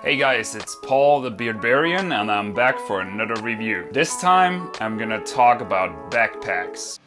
Hey guys, it's Paul the Beardbarian and I'm back for another review. This time I'm gonna talk about backpacks.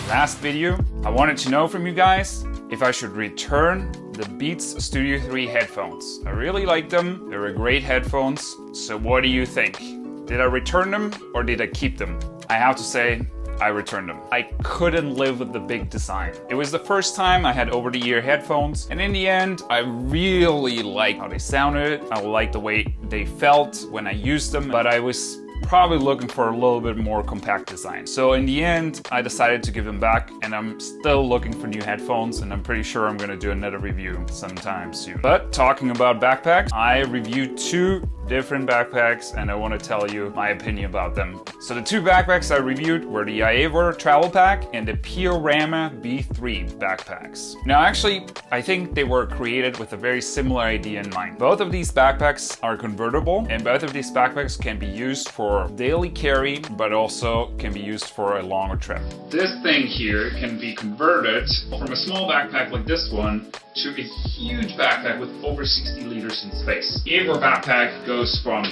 Last video, I wanted to know from you guys if I should return the Beats Studio 3 headphones. I really like them, they were great headphones, so what do you think? Did I return them or did I keep them? I have to say, I returned them. I couldn't live with the big design. It was the first time I had over-the-ear headphones, and in the end, I really liked how they sounded. I liked the way they felt when I used them, but I was probably looking for a little bit more compact design. So in the end, I decided to give them back, and I'm still looking for new headphones, and I'm pretty sure I'm gonna do another review sometime soon. But talking about backpacks, I reviewed two different backpacks and I want to tell you my opinion about them. So the two backpacks I reviewed were the Aevor Travel Pack and the Pioramma B3 backpacks. Now actually, I think they were created with a very similar idea in mind. Both of these backpacks are convertible and both of these backpacks can be used for daily carry but also can be used for a longer trip. This thing here can be converted from a small backpack like this one to a huge backpack with over 60 liters in space. Aevor backpack goes from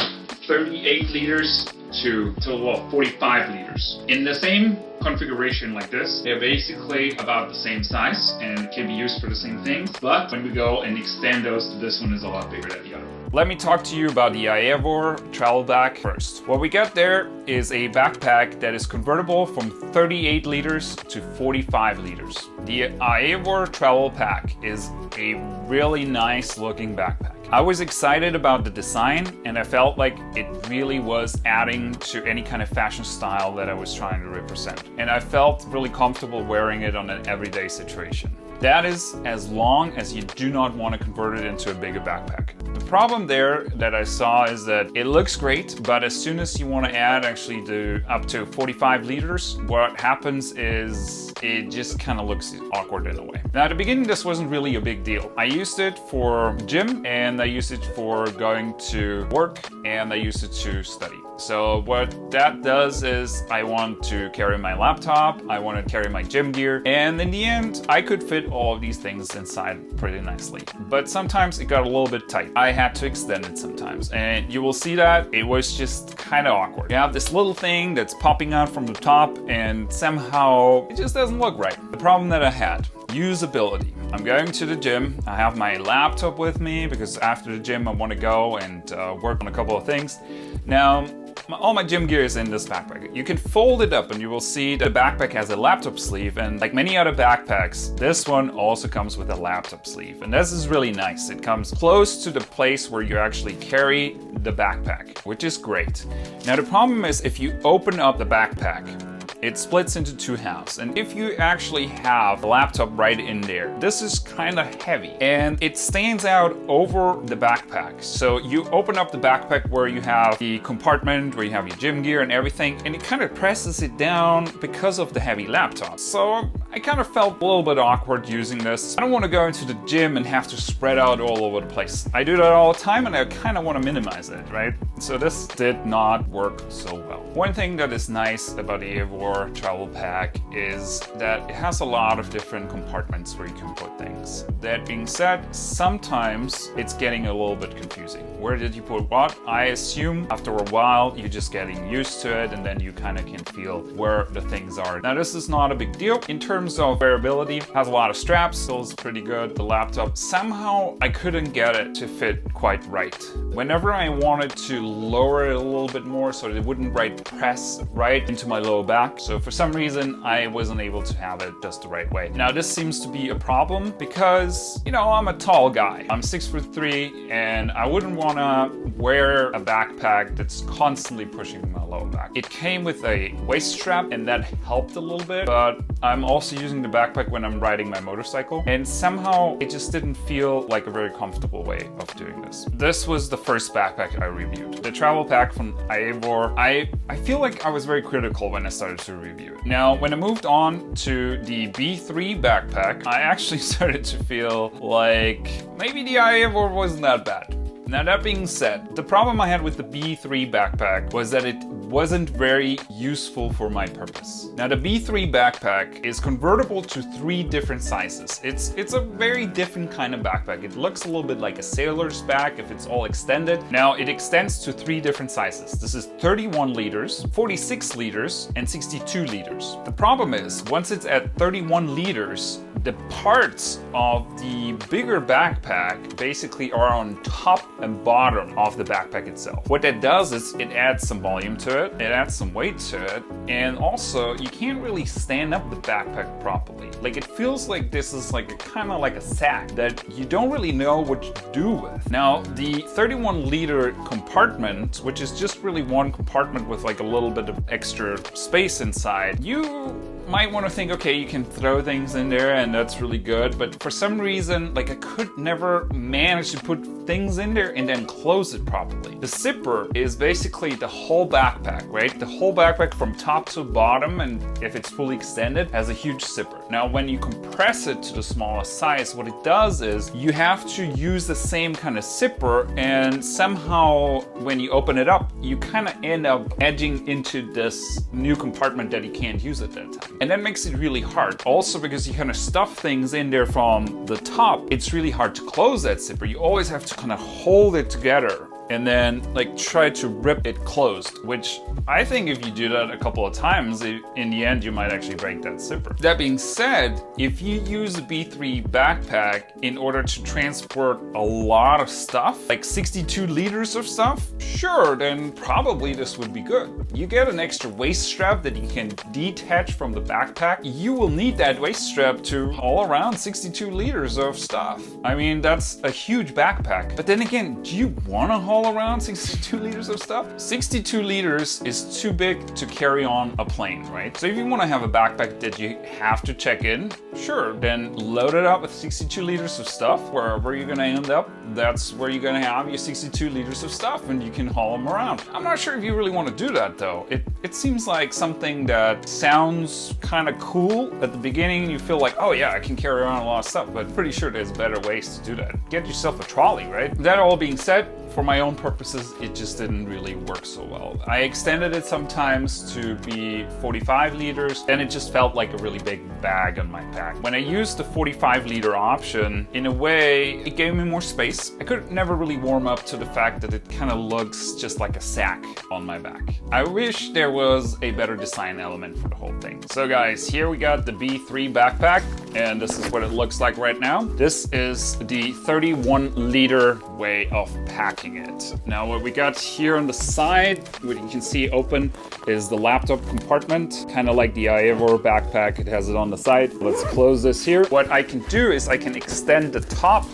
38 liters to a total of 45 liters. In the same configuration like this, they're basically about the same size and can be used for the same things, but when we go and extend those, this one is a lot bigger than the other one. Let me talk to you about the Aevor Travel Pack first. What we get there is a backpack that is convertible from 38 liters to 45 liters. The Aevor Travel Pack is a really nice looking backpack. I was excited about the design and I felt like it really was adding to any kind of fashion style that I was trying to represent. And I felt really comfortable wearing it on an everyday situation. That is as long as you do not want to convert it into a bigger backpack. The problem there that I saw is that it looks great, but as soon as you want to add actually up to 45 liters, what happens is it just kind of looks awkward in a way. Now at the beginning this wasn't really a big deal. I used it for gym and I used it for going to work and I used it to study. So what that does is I want to carry my laptop, I want to carry my gym gear, and in the end I could fit all of these things inside pretty nicely. But sometimes it got a little bit tight. I had to extend it sometimes and you will see that it was just kind of awkward. You have this little thing that's popping out from the top and somehow it just doesn't look right. The problem that I had, usability. I'm going to the gym, I have my laptop with me because after the gym I want to go and work on a couple of things. Now, all my gym gear is in this backpack. You can fold it up and you will see the backpack has a laptop sleeve, and like many other backpacks, this one also comes with a laptop sleeve. And this is really nice. It comes close to the place where you actually carry the backpack, which is great. Now the problem is if you open up the backpack, it splits into two halves, and if you actually have a laptop right in there, this is kind of heavy and it stands out over the backpack. So you open up the backpack where you have the compartment where you have your gym gear and everything, and it kind of presses it down because of the heavy laptop. So I kind of felt a little bit awkward using this. I don't want to go into the gym and have to spread out all over the place. I do that all the time and I kind of want to minimize it, right? So this did not work so well. One thing that is nice about the Aevor Travel Pack is that it has a lot of different compartments where you can put things. That being said, sometimes it's getting a little bit confusing. Where did you put what? I assume after a while you're just getting used to it and then you kind of can feel where the things are. Now this is not a big deal. In terms of wearability, it has a lot of straps, still is pretty good. The laptop, somehow I couldn't get it to fit quite right. Whenever I wanted to lower it a little bit more so that it wouldn't press right into my lower back, so for some reason I wasn't able to have it just the right way. Now this seems to be a problem because, you know, I'm a tall guy. I'm 6'3" and I wouldn't want to wear a backpack that's constantly pushing my lower back. It came with a waist strap and that helped a little bit, but I'm also using the backpack when I'm riding my motorcycle and somehow it just didn't feel like a very comfortable way of doing this. This was the first backpack I reviewed. The travel pack from Aevor. I feel like I was very critical when I started to review it. Now, when I moved on to the B3 backpack, I actually started to feel like maybe the Aevor wasn't that bad. Now that being said, the problem I had with the B3 backpack was that it wasn't very useful for my purpose. Now the B3 backpack is convertible to 3 different sizes. It's a very different kind of backpack. It looks a little bit like a sailor's bag if it's all extended. Now it extends to 3 different sizes. This is 31 liters, 46 liters, and 62 liters. The problem is, once it's at 31 liters, the parts of the bigger backpack basically are on top and bottom of the backpack itself. What that does is it adds some volume to it, it adds some weight to it, and also you can't really stand up the backpack properly. Like it feels like this is like a kind of like a sack that you don't really know what to do with. Now the 31 liter compartment, which is just really one compartment with like a little bit of extra space inside, you might want to think, okay, you can throw things in there and that's really good, but for some reason, like I could never manage to put things in there and then close it properly. The zipper is basically the whole backpack, right? The whole backpack from top to bottom, and if it's fully extended, has a huge zipper. Now, when you compress it to the smallest size, what it does is you have to use the same kind of zipper, and somehow when you open it up, you kind of end up edging into this new compartment that you can't use at that time. And that makes it really hard. Also, because you kind of stuff things in there from the top, it's really hard to close that zipper. You always have to kind of hold it together and then like try to rip it closed, which I think if you do that a couple of times, in the end you might actually break that zipper. That being said, if you use a B3 backpack in order to transport a lot of stuff, like 62 liters of stuff, sure, then probably this would be good. You get an extra waist strap that you can detach from the backpack. You will need that waist strap to haul around 62 liters of stuff. I mean, that's a huge backpack. But then again, do you want to haul around 62 liters of stuff? 62 liters is too big to carry on a plane, right? So if you want to have a backpack that you have to check in, sure, then load it up with 62 liters of stuff. Wherever you're gonna end up, that's where you're gonna have your 62 liters of stuff and you can haul them around. I'm not sure if you really want to do that though. It seems like something that sounds kind of cool. At the beginning you feel like, oh yeah, I can carry around a lot of stuff, but pretty sure there's better ways to do that. Get yourself a trolley, right? That all being said, for my own purposes, it just didn't really work so well. I extended it sometimes to be 45 liters, and it just felt like a really big bag on my back. When I used the 45 liter option, in a way, it gave me more space. I could never really warm up to the fact that it kind of looks just like a sack on my back. I wish there was a better design element for the whole thing. So guys, here we got the B3 backpack, and this is what it looks like right now. This is the 31 liter way of packing it. Now what we got here on the side, what you can see open, is the laptop compartment, kind of like the Aevor backpack. It has it on the side. Let's close this here. What I can do is I can extend the top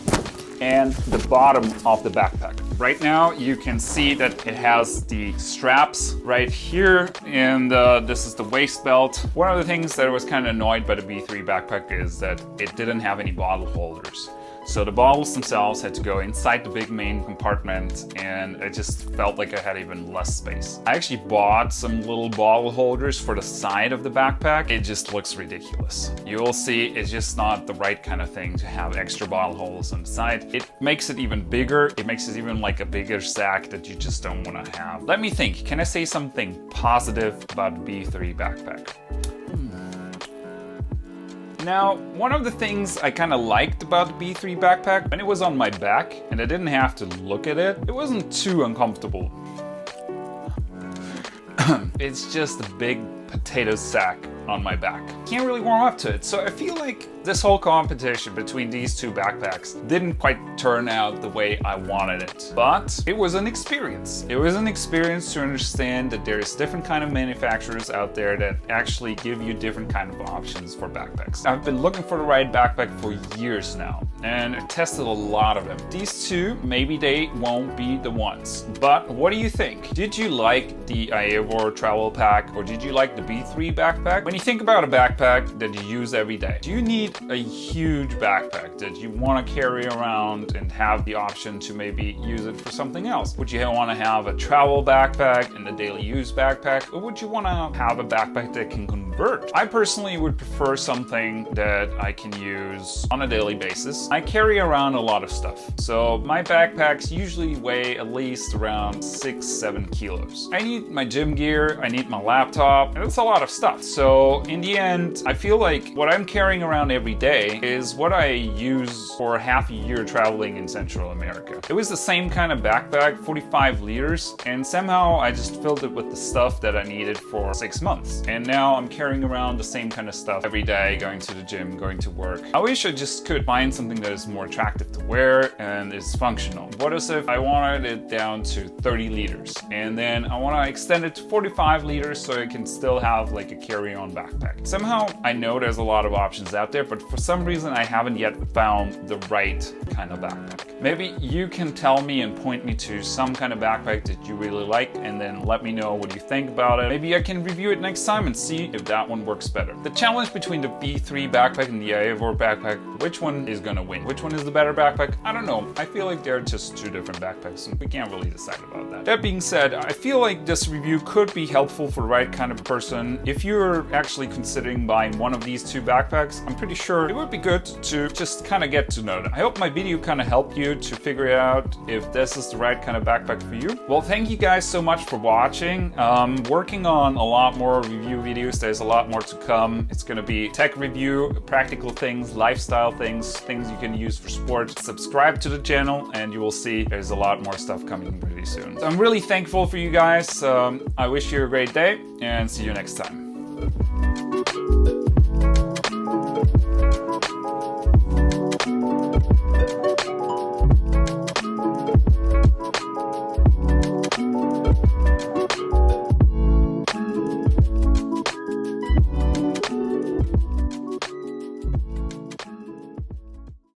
and the bottom of the backpack. Right now you can see that it has the straps right here, and this is the waist belt. One of the things that I was kind of annoyed by the B3 backpack is that it didn't have any bottle holders. So the bottles themselves had to go inside the big main compartment, and it just felt like I had even less space. I actually bought some little bottle holders for the side of the backpack. It just looks ridiculous. You will see it's just not the right kind of thing to have extra bottle holders on the side. It makes it even bigger. It makes it even like a bigger sack that you just don't want to have. Let me think, can I say something positive about the B3 backpack? Now, one of the things I kind of liked about the B3 backpack, when it was on my back and I didn't have to look at it, it wasn't too uncomfortable. It's just a big potato sack on my back. Can't really warm up to it, so I feel like this whole competition between these two backpacks didn't quite turn out the way I wanted it. But it was an experience. It was an experience to understand that there's different kind of manufacturers out there that actually give you different kind of options for backpacks. I've been looking for the right backpack for years now, and I tested a lot of them. These two, maybe they won't be the ones. But what do you think? Did you like the Aevor travel pack, or did you like the B3 backpack? When you think about a backpack that you use every day, do you need a huge backpack that you want to carry around and have the option to maybe use it for something else? Would you want to have a travel backpack and a daily use backpack, or would you want to have a backpack that can bird. I personally would prefer something that I can use on a daily basis. I carry around a lot of stuff, so my backpacks usually weigh at least around 6-7 kilos. I need my gym gear, I need my laptop, and it's a lot of stuff. So in the end, I feel like what I'm carrying around every day is what I use for half a year traveling in Central America. It was the same kind of backpack, 45 liters, and somehow I just filled it with the stuff that I needed for 6 months. And now I'm carrying around the same kind of stuff every day, going to the gym, going to work. I wish I just could find something that is more attractive to wear and is functional. What if I wanted it down to 30 liters and then I want to extend it to 45 liters so I can still have like a carry-on backpack? Somehow I know there's a lot of options out there, but for some reason I haven't yet found the right kind of backpack. Maybe you can tell me and point me to some kind of backpack that you really like, and then let me know what you think about it. Maybe I can review it next time and see if that one works better. The challenge between the B3 backpack and the Eivor backpack, which one is gonna win? Which one is the better backpack? I don't know. I feel like they're just two different backpacks and we can't really decide about that. That being said, I feel like this review could be helpful for the right kind of person. If you're actually considering buying one of these two backpacks, I'm pretty sure it would be good to just kind of get to know them. I hope my video kind of helped you to figure out if this is the right kind of backpack for you. Well, thank you guys so much for watching. I'm working on a lot more review videos. There's a lot more to come. It's gonna be tech review, practical things, lifestyle things, things you can use for sport. Subscribe to the channel and you will see there's a lot more stuff coming pretty soon. So I'm really thankful for you guys. I wish you a great day and see you next time.